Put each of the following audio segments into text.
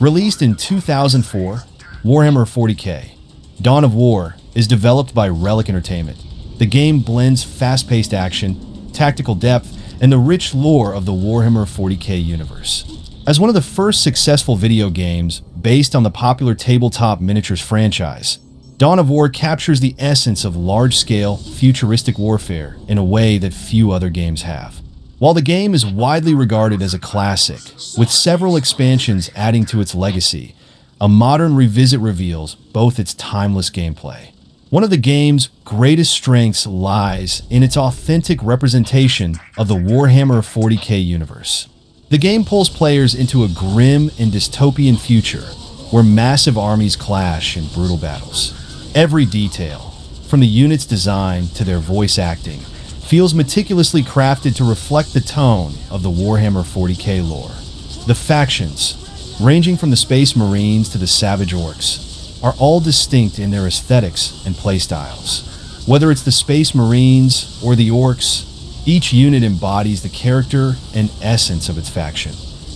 Released in 2004, Warhammer 40K, Dawn of War is developed by Relic Entertainment. The game blends fast-paced action, tactical depth, and the rich lore of the Warhammer 40K universe. As one of the first successful video games based on the popular tabletop miniatures franchise, Dawn of War captures the essence of large-scale, futuristic warfare in a way that few other games have. While the game is widely regarded as a classic, with several expansions adding to its legacy, a modern revisit reveals both its timeless gameplay. One of the game's greatest strengths lies in its authentic representation of the Warhammer 40K universe. The game pulls players into a grim and dystopian future where massive armies clash in brutal battles. Every detail, from the unit's design to their voice acting, feels meticulously crafted to reflect the tone of the Warhammer 40K lore. The factions, ranging from the Space Marines to the Savage Orcs, are all distinct in their aesthetics and playstyles. Whether it's the Space Marines or the Orcs, each unit embodies the character and essence of its faction.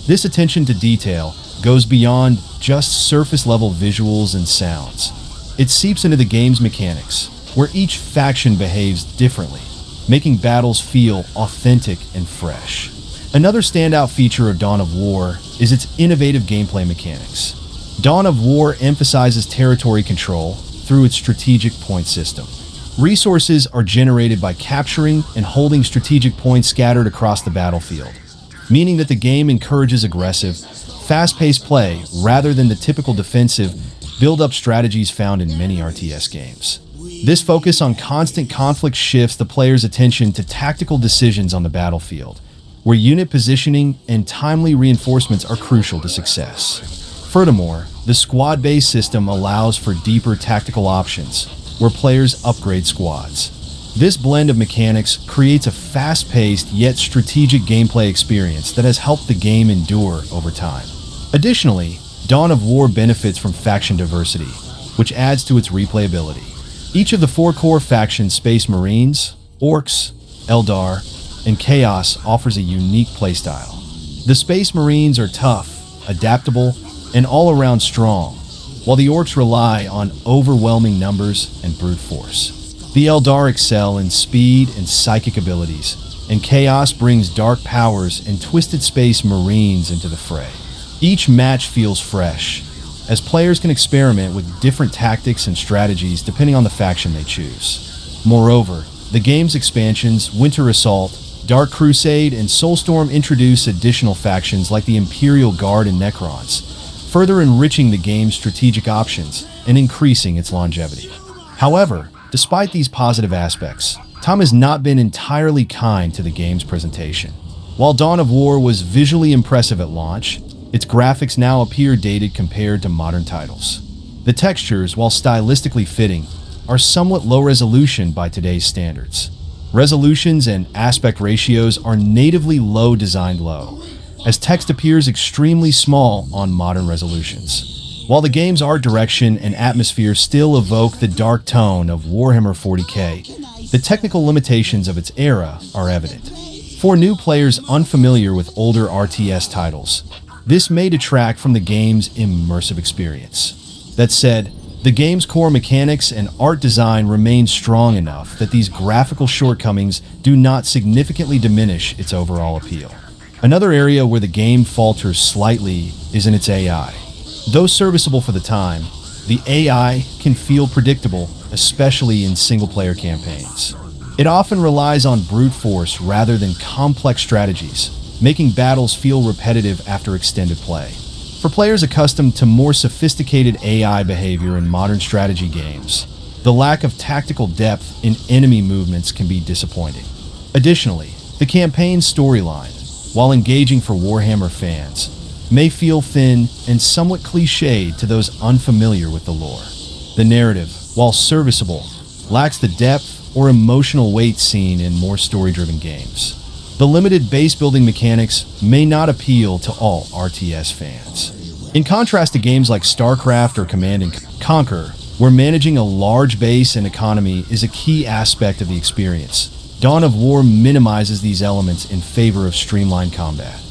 This attention to detail goes beyond just surface-level visuals and sounds. It seeps into the game's mechanics, where each faction behaves differently, making battles feel authentic and fresh. Another standout feature of Dawn of War is its innovative gameplay mechanics. Dawn of War emphasizes territory control through its strategic point system. Resources are generated by capturing and holding strategic points scattered across the battlefield, meaning that the game encourages aggressive, fast-paced play rather than the typical defensive, build-up strategies found in many RTS games. This focus on constant conflict shifts the player's attention to tactical decisions on the battlefield, where unit positioning and timely reinforcements are crucial to success. Furthermore, the squad-based system allows for deeper tactical options, where players upgrade squads. This blend of mechanics creates a fast-paced yet strategic gameplay experience that has helped the game endure over time. Additionally, Dawn of War benefits from faction diversity, which adds to its replayability. Each of the four core factions, Space Marines, Orcs, Eldar, and Chaos, offers a unique playstyle. The Space Marines are tough, adaptable, and all-around strong, while the Orcs rely on overwhelming numbers and brute force. The Eldar excel in speed and psychic abilities, and Chaos brings dark powers and twisted Space Marines into the fray. Each match feels fresh, as players can experiment with different tactics and strategies depending on the faction they choose. Moreover, the game's expansions, Winter Assault, Dark Crusade, and Soulstorm introduce additional factions like the Imperial Guard and Necrons, further enriching the game's strategic options and increasing its longevity. However, despite these positive aspects, time has not been entirely kind to the game's presentation. While Dawn of War was visually impressive at launch, its graphics now appear dated compared to modern titles. The textures, while stylistically fitting, are somewhat low resolution by today's standards. Resolutions and aspect ratios are natively designed low, as text appears extremely small on modern resolutions. While the game's art direction and atmosphere still evoke the dark tone of Warhammer 40K, the technical limitations of its era are evident. For new players unfamiliar with older RTS titles, this may detract from the game's immersive experience. That said, the game's core mechanics and art design remain strong enough that these graphical shortcomings do not significantly diminish its overall appeal. Another area where the game falters slightly is in its AI. Though serviceable for the time, the AI can feel predictable, especially in single-player campaigns. It often relies on brute force rather than complex strategies, making battles feel repetitive after extended play. For players accustomed to more sophisticated AI behavior in modern strategy games, the lack of tactical depth in enemy movements can be disappointing. Additionally, the campaign's storyline, while engaging for Warhammer fans, may feel thin and somewhat cliched to those unfamiliar with the lore. The narrative, while serviceable, lacks the depth or emotional weight seen in more story-driven games. The limited base-building mechanics may not appeal to all RTS fans. In contrast to games like StarCraft or Command & Conquer, where managing a large base and economy is a key aspect of the experience, Dawn of War minimizes these elements in favor of streamlined combat.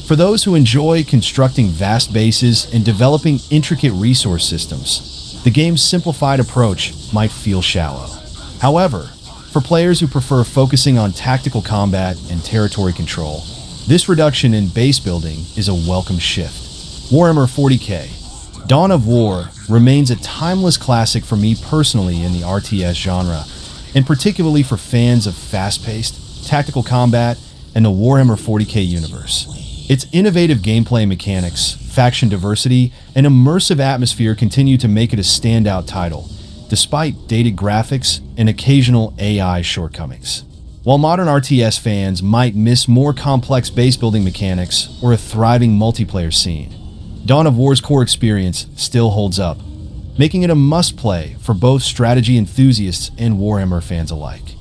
For those who enjoy constructing vast bases and developing intricate resource systems, the game's simplified approach might feel shallow. However, for players who prefer focusing on tactical combat and territory control, this reduction in base building is a welcome shift. Warhammer 40k Dawn of War remains a timeless classic for me personally in the RTS genre, and particularly for fans of fast-paced, tactical combat and the Warhammer 40k universe. Its innovative gameplay mechanics, faction diversity, and immersive atmosphere continue to make it a standout title, despite dated graphics and occasional AI shortcomings. While modern RTS fans might miss more complex base-building mechanics or a thriving multiplayer scene, Dawn of War's core experience still holds up, making it a must-play for both strategy enthusiasts and Warhammer fans alike.